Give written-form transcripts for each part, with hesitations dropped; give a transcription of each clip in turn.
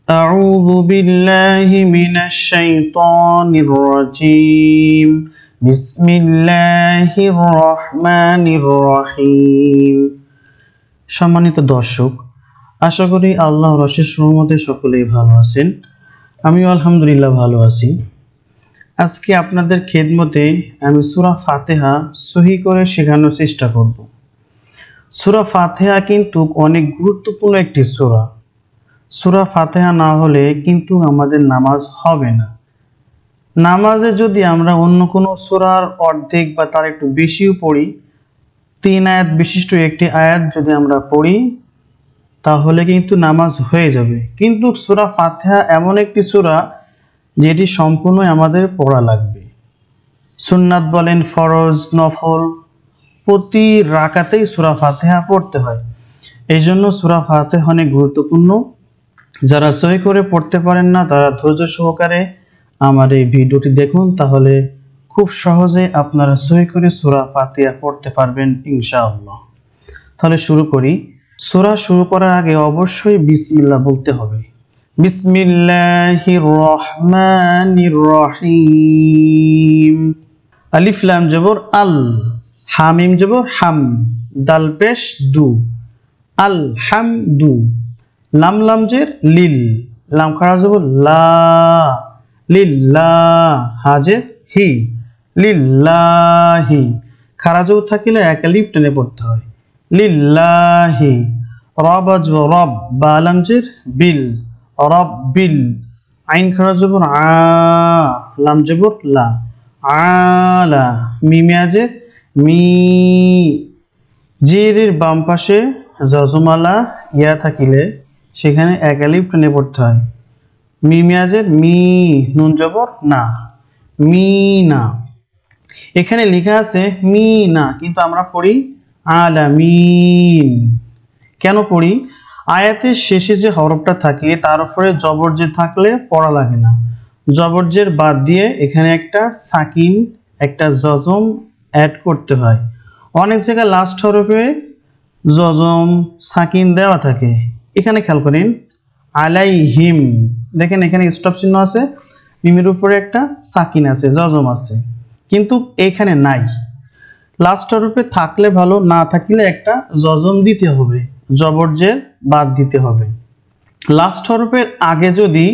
أعوذ بالله من الشيطان الرجيم بسم الله الرحمن الرحيم সম্মানিত দর্শক, আশা করি আল্লাহর অশেষ রহমতে সকলেই ভালো আছেন। আমিও আলহামদুলিল্লাহ ভালো আছি। আজকে আপনাদের খেদমতে আমি সূরা ফাতিহা সহি করে শেখানোর চেষ্টা করব। সূরা ফাতিহা কিন্তু অনেক গুরুত্বপূর্ণ একটি সূরা। সূরা ফাতিহা না হলে কিন্তু আমাদের নামাজ হবে না। নামাজে যদি আমরা অন্য কোনো সূরার অর্ধেক বা তার একটু বেশিও পড়ি, 3 আয়াত বিশিষ্ট একটি আয়াত যদি আমরা পড়ি তাহলে কিন্তু নামাজ হয়ে যাবে। কিন্তু সূরা ফাতিহা এমন একটি সূরা যেটি সম্পূর্ণই আমাদের পড়া লাগবে। সুন্নাত বলেন, ফরজ, নফল, প্রতি রাকাতেই সূরা ফাতিহা পড়তে হয়। এই জন্য সূরা ফাতিহা অনেক গুরুত্বপূর্ণ। যারা সহি করে পড়তে পারেন না তারা ধৈর্য সহকারে আমার এই ভিডিওটি দেখুন, তাহলে খুব সহজে আপনারা সহি করে সূরা ফাতিহা পড়তে পারবেন ইনশাআল্লাহ। তাহলে শুরু করি। সূরা শুরু করার আগে অবশ্যই বিসমিল্লাহ বলতে হবে। বিসমিল্লাহির রহমানির রহিম। আলিফ লাম জবর আল, হা মিম জবর হাম, দাল পেশ দু, আল হাম দু। লাম লাম জের লিল, লাম খাড়া জবর লা, লিল্লাহ, হাজের হি, লিল্লাহি। খাড়া জবর থাকিলে এক আলিফ টেনে পড়তে হয়, লিল্লাহি। রব জবর রব, বা লাম জের বিল, রব্বিল। আইন খাড়া জবর আ, লাম জবর লা, আলা। মিমে আজের মি। জেরের বাম পাশে যজমালা ইয়া থাকিলে সেখানে এক আলিফ টেনে পড়তে হয়, মিমে আজের মি, নুন জবর না, মি না। এখানে লেখা আছে মি না, কিন্তু আমরা পড়ি আলামিন। কেন পড়ি? আয়াতের শেষে যে হরফটা থাকে তার উপরে জবরজের থাকলে পড়া লাগে না। জবরজের বাদ দিয়ে এখানে একটা সাকিন, একটা জজম অ্যাড করতে হয়। অনেক জায়গায় লাস্ট হরফে জজম সাকিন দেওয়া থাকে। এখানে খেয়াল করেন, আলাইহিম, দেখেন এখানে স্টপ চিহ্ন আছে, মিমের উপরে একটা সাকিন আছে, জজম আছে, কিন্তু এখানে নাই। লাস্ট হরফে থাকলে ভালো, না থাকলে একটা জজম দিতে হবে, জবরজের বাদ দিতে হবে। লাস্ট হরফের আগে যদি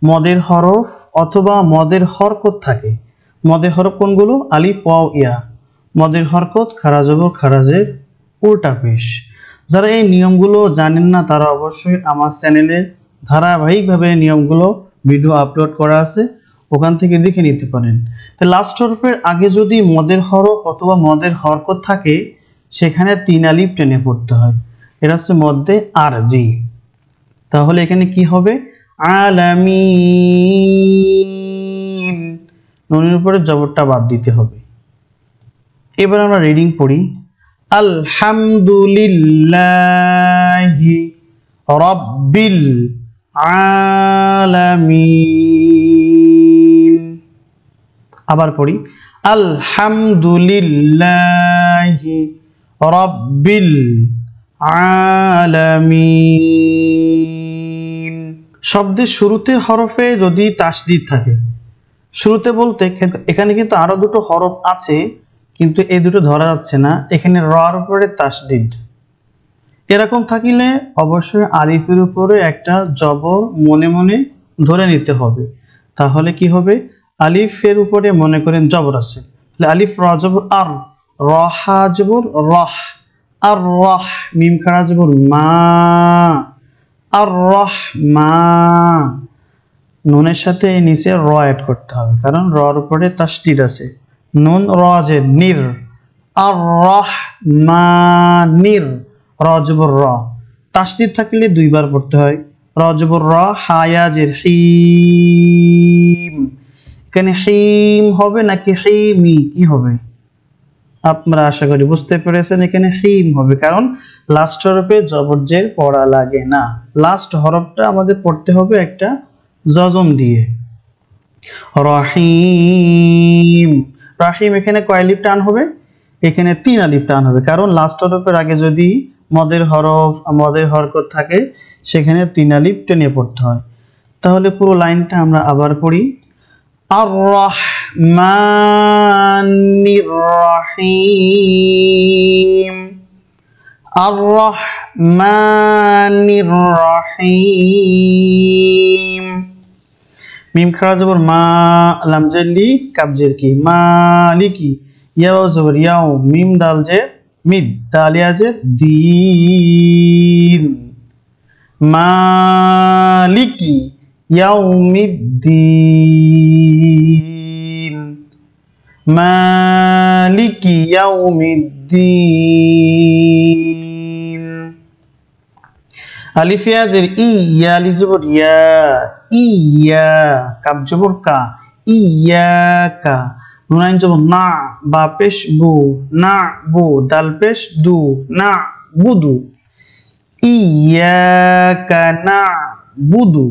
মদের হরফ অথবা মদের হরকত থাকে, মদের হরফ কোনগুলো? আলিফ, ওয়াও, ইয়া। মদের হরকত খাড়া জবর খাড়াজের উল্টা পেশ। যারা এই নিয়মগুলো জানেন না তারা অবশ্যই আমার চ্যানেলে ধারাবাহিকভাবে নিয়মগুলো ভিডিও আপলোড করা আছে, ওখান থেকে দেখে নিতে পারেন। তো লাস্ট হরফের আগে যদি মদের হরফ অথবা মদের হরকত থাকে সেখানে 3 আলিফ টেনে পড়তে হয়। এটা হচ্ছে মধ্যে আরজি। তাহলে এখানে কি হবে? আলামিন। নুনের উপরে জবরটা বাদ দিতে হবে। এবার আমরা রিডিং পড়ি। আলহামদুলিল্লাহি রাব্বিল আলামিন। আবার পড়ি, আলহামদুলিল্লাহি রাব্বিল আলামিন। শব্দের শুরুতে হরফে যদি তাসদীদ থাকে, শুরুতে বলতে এখানে কিন্তু আরো দুটো হরফ আছে কিন্তু এই দুটো ধরা যাচ্ছে না, এখানে রর উপরে তাসদীদ। এরকম থাকিলে অবশ্যই আলিফের উপরে একটা জবর মনে মনে ধরে নিতে হবে। তাহলে কি হবে? আলিফের উপরে মনে করেন জবর আছে, তাহলে আলিফ র জবর আর, রহা জবর রহ, আর রহ, মিম খাড়া জবর মা, আর রহ মা। নুনের সাথে নিচে র অ্যাড করতে হবে, কারণ রর উপরে তাসদীদ আছে। নুন রজের নির, আর রহ মা নির, র জবর র। তাসদীদ থাকলে 2 বার পড়তে হয়, র জবর র, হায়াজের হিম। এখানে হিম হবে নাকি হিমি? কি হবে? আপনারা আশা করি বুঝতে পেরেছেন, এখানে হিম হবে, কারণ লাস্ট হরফে জবরজের পড়া লাগে না। লাস্ট হরফটা আমাদের পড়তে হবে একটা জজম দিয়ে। রহিম, রহিম এখানে কয় আলিফ টান হবে? এখানে 3 আলিফ টান হবে, কারণ লাস্ট হরফের আগে যদি মদের হরফ মদের হরকত থাকে সেখানে 3 আলিফ টেনে পড়তে হয়। তাহলে পুরো লাইনটা আমরা আবার পড়ি। আর রহমানির রহিম, আর রহমানির রহিম। মিম খাড়া জবর মা, লাম জের কাব জের কি, মালিকি। ইয়াও জবর ইয়াও, মিম দাল জের মিদ, দালিয়া জের দিন, মালিকি ইয়াউমিদ্দিন, মালিকি ইয়াউমিদ্দিন। আলিফ ইয়া জের ই, ইয়া আলিফ জবর ইয়া, ইয়া কাব জবর কা, ইয়াকা। নুন আইন জবর না, বা পেশ বু, না বু, দাল পেশ দু, না বুদু, ইয়াকা না'বুদু।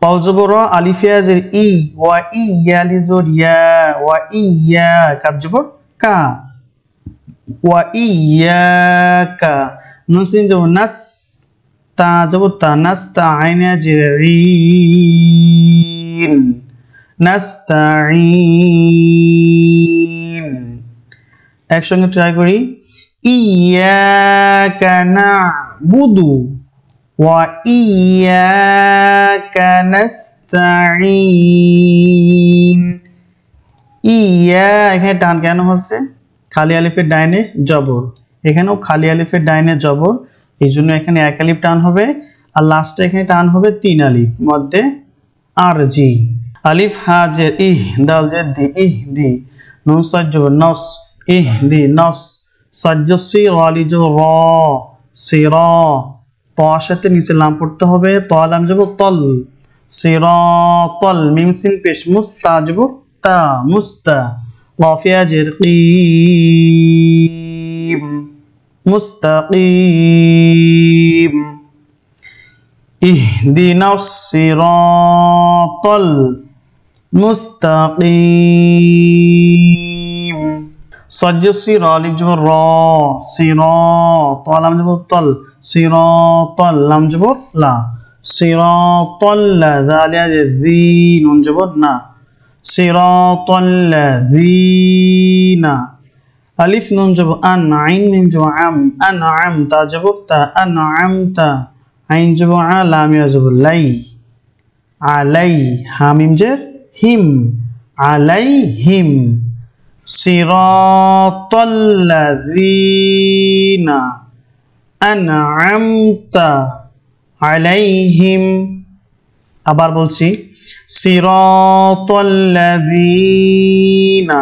ওয়াও জবর র, আলিফ ইয়া জের ই, ওয়া ইয়া আলিফ জবর ইয়া, ওয়া ইয়া কাব জবর কা, ওয়া ইয়াকা। নুন সিন জবর নাস, তা জবর তা, নাস্তা আইন ইয়া জের ইন, নাস্তাঈন। একসঙ্গে ট্রাই করি। ইয়াকা না'বুদু ওয়া ইয়াকা নাস্তাঈন। ইয়া এখানে টান কেন হচ্ছে? খালি আলিফের ডাইনে জবর, এখানেও খালি আলিফের ডাইনে জবর, এই জন্য এখানে এক আলিফ টান হবে, আর লাস্টে এখানে টান হবে 3 আলিফ, মধ্যে আর জি। আলিফ হা জের ইহ, দাল জের দি, ইহ দি। নুন সাদ জবর নস, ইহ দি নস। সাদ সি ওয়ালি জবর র, সিরা। ত সাথে নিচে লাম পড়তে হবে, ত লাম জবর তল, সিরাতাল। মিম সিন পেশ মুস্তা জবর তা, মুস্তা। কাফিয়া জের কিম, মুস্তাকিম। ইহদিনাস সিরাতাল মুস্তাকিম। صاد সিরা আলিফ জবর র, সিরাত, লাম জবর তল, সিরাতাল, লাম জবর লা, সিরাতাল লাযিনা জি, নুন জবর না, সিরাতাল লাযিনা। আলিফ নুন জবর আন, আইন মিম জবর আম, আনআম, তা জবর তা, আনআমতা। আইন জবর আ, লাম ইয়া জবর লাই, আলাই। হা মিম জের হিম, আলাইহিম। সিরাতাল লাযিনা আনআমতা আলাইহিম। আবার বলছি, সিরাতাল লাযিনা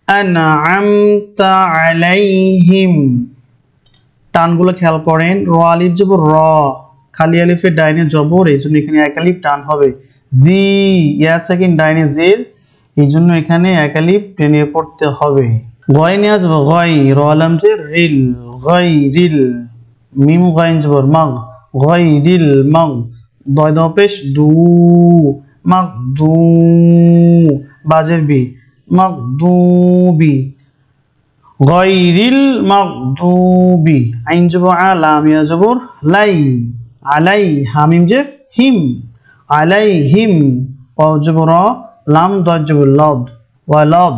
আনআমতা আলাইহিম। টানগুলো খেয়াল করেন। র আলিফ জবর র, খালি আলিফের ডাইনে জবর, এই জন্য এখানে এক আলিফ টান হবে। জি ইয়া সাকিন ডাইনে জের, এই জন্য এখানে এক আলিফ টেনে পড়তে হবে। গয় নিয়ে আসবো, গয় র আলাম জের রিল, গয় রিল। মিম গয়ন জবর মাগ, গয় রিল মাগ। দয় দাও পেশ দু, মাগ দু, বাজের বি, মাগ দু বি, গয়রিল মাগদুবি। আইন জবর আ, লাম ইয়া জবর লাই, আলাই। হামিম জের হিম, আলাইহিম। ওয়াও জবর র, লাম দয় জবর লদ, ওয়ালাদ।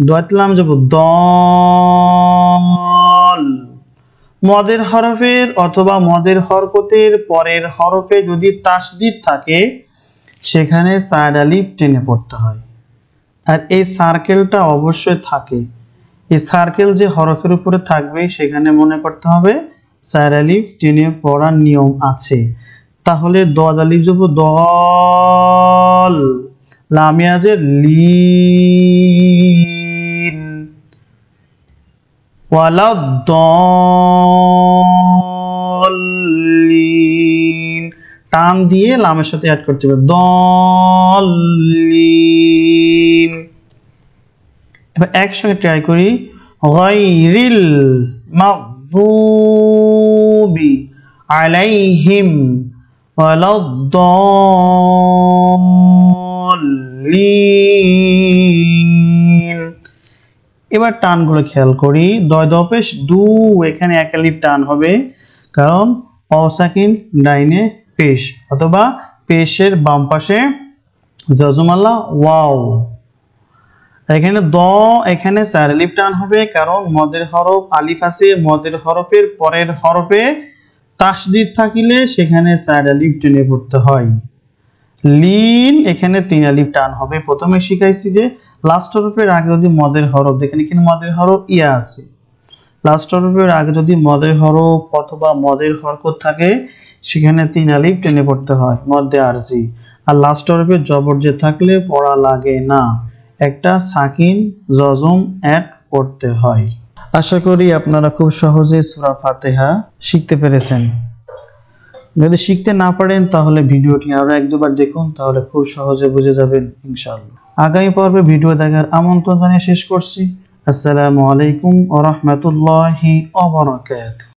দয়ত লাম জবর দল। মদের হরফের অথবা মদের হরকতের পরের হরফে যদি তাসদীদ থাকে, সেখানে 4 আলিফ টেনে পড়তে হয়, আর এই সার্কেলটা অবশ্যই থাকে। এই সার্কেল যে হরফের উপরে থাকবে, সেখানে মনে করতে হবে 4 আলিফ টেনে পড়ার নিয়ম আছে। তাহলে দদ আলিফ জবর দল, লাম ইয়া জের লিন, ওয়ালাদ-দল্লিন। টান দিয়ে লামের সাথে অ্যাড করতে হবে, দল্লিন। এবার একসঙ্গে ট্রাই করি। গায়রিল মাগদুবি আলাইহিম ওয়ালাদ-দল্লিন। এবার টানগুলো খেয়াল করি। দয় দ পেশ দু, এখানে এক আলিফ টান হবে, কারণ অসাকিন ডাইনে পেশ, অথবা পেশের বাম পাশে জজমালা ওয়াও। এখানে দ, এখানে 4 আলিফ টান হবে, কারণ মদের হরফ আলিফ আছে, মদের হরফের পরের হরফে তাসদীদ থাকিলে সেখানে 4 আলিফ টেনে পড়তে হয়। লিন, এখানে 3 আলিফ টান হবে। প্রথমে শিখাইছি যে লাস্ট হরফের আগে যদি মদের হরফ, দেখেন এখানে মদের হরফ ইয়া আছে, লাস্ট হরফের আগে যদি মদের হরফ অথবা মদের হরকত থাকে সেখানে 3 আলিফ টেনে পড়তে হয়, মধ্যে আরজি। আর লাস্ট হরফে জবর যে থাকলে পড়া লাগে না, একটা সাকিন জজম অ্যাড করতে হয়। আশা করি আপনারা খুব সহজে সূরা ফাতিহা শিখতে পেরেছেন। যদি শিখতে না পারেন তাহলে ভিডিওটি আরো 1-2 বার দেখুন, তাহলে খুব সহজে বুঝে যাবেন ইনশাআল্লাহ। আগামী পর্বে ভিডিও দেখার আমন্ত্রণ জানিয়ে শেষ করছি। আসসালামু আলাইকুম ওয়া রাহমাতুল্লাহি ওয়া বারাকাতুহু।